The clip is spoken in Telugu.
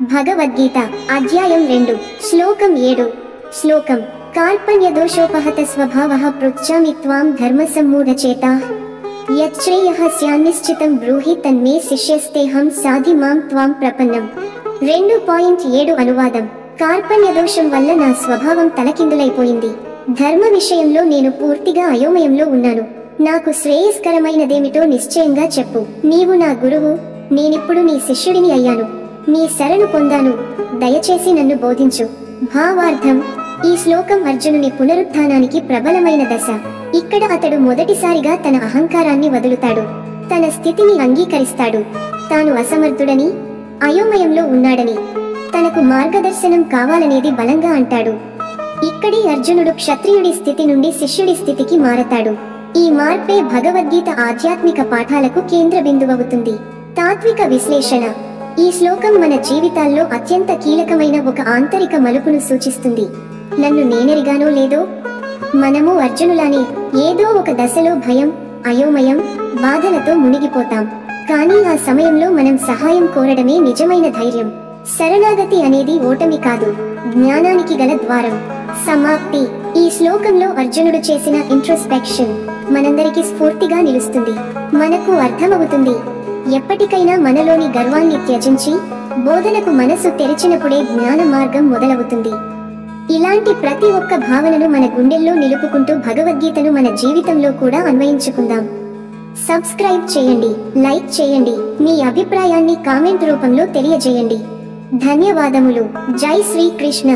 భగవద్గీత అధ్యాయం 2 శ్లోకం 7 శ్లోకం కార్పణ్య దోషోపహత స్వభావః పృచ్ఛామి త్వాం ధర్మ సమ్మూఢచేతాః యచ్ఛ్రేయః స్యాన్నిశ్చితం బ్రూహి తన్మే శిష్యస్తేహం సాధి మాం త్వాం ప్రపన్నం 2.7 అనువాదం కార్పణ్య దోషం వల్ల నా స్వభావం తలకిందులైపోయింది. ధర్మ విషయంలో నేను పూర్తిగా అయోమయంలో ఉన్నాను. నాకు శ్రేయస్కరమైనదేమిటో నిశ్చయంగా చెప్పు. నీవు నా గురువు, నేనిప్పుడు నీ శిష్యుడిని అయ్యాను. నీ శరణు పొందాను, దయచేసి నన్ను బోధించు. భావార్థం: ఈ శ్లోకం అర్జునుని పునరుత్థానానికి ప్రబలమైన దశ. ఇక్కడ అతడు మొదటిసారిగా తన అహంకారాన్ని వదులుతాడు, తన స్థితిని అంగీకరిస్తాడు. తాను అసమర్థుడని, అయోమయంలో ఉన్నాడని, తనకు మార్గదర్శనం కావాలనేది బలంగా అంటాడు. ఇక్కడి అర్జునుడు క్షత్రియుడి స్థితి నుండి శిష్యుడి స్థితికి మారతాడు. ఈ మార్పే భగవద్గీత ఆధ్యాత్మిక పాఠాలకు కేంద్ర బిందువవుతుంది. తాత్విక విశ్లేషణ: ఈ శ్లోకం మన జీవితాల్లో అత్యంత కీలకమైన ఒక ఆంతరిక మలుపును సూచిస్తుంది. నన్ను నేనెరిగానో లేదో, మనము అర్జునులానే ఏదో ఒక దశలో భయం, అయోమయం, బాధలతో మునిగిపోతాం. కానీ ఆ సమయంలో మనం సహాయం కోరడమే నిజమైన ధైర్యం. శరణాగతి అనేది ఓటమి కాదు, జ్ఞానానికి గల ద్వారం. సమాప్తి: ఈ శ్లోకంలో అర్జునుడు చేసిన ఇంట్రోస్పెక్షన్ మనందరికీ స్ఫూర్తిగా నిలుస్తుంది. మనకు అర్థమవుతుంది, ఎప్పటికైనా మనలోని గర్వాన్ని త్యజించి బోధనకు మనసు తెరిచినప్పుడే జ్ఞాన మార్గం మొదలవుతుంది. ఇలాంటి ప్రతి ఒక్క భావనను మన గుండెల్లో నిలుపుకుంటూ భగవద్గీతను మన జీవితంలో కూడా అన్వయించుకుందాం. సబ్స్క్రైబ్ చేయండి, లైక్ చేయండి, మీ అభిప్రాయాన్ని కామెంట్ రూపంలో తెలియజేయండి. ధన్యవాదములు. జై శ్రీకృష్ణ.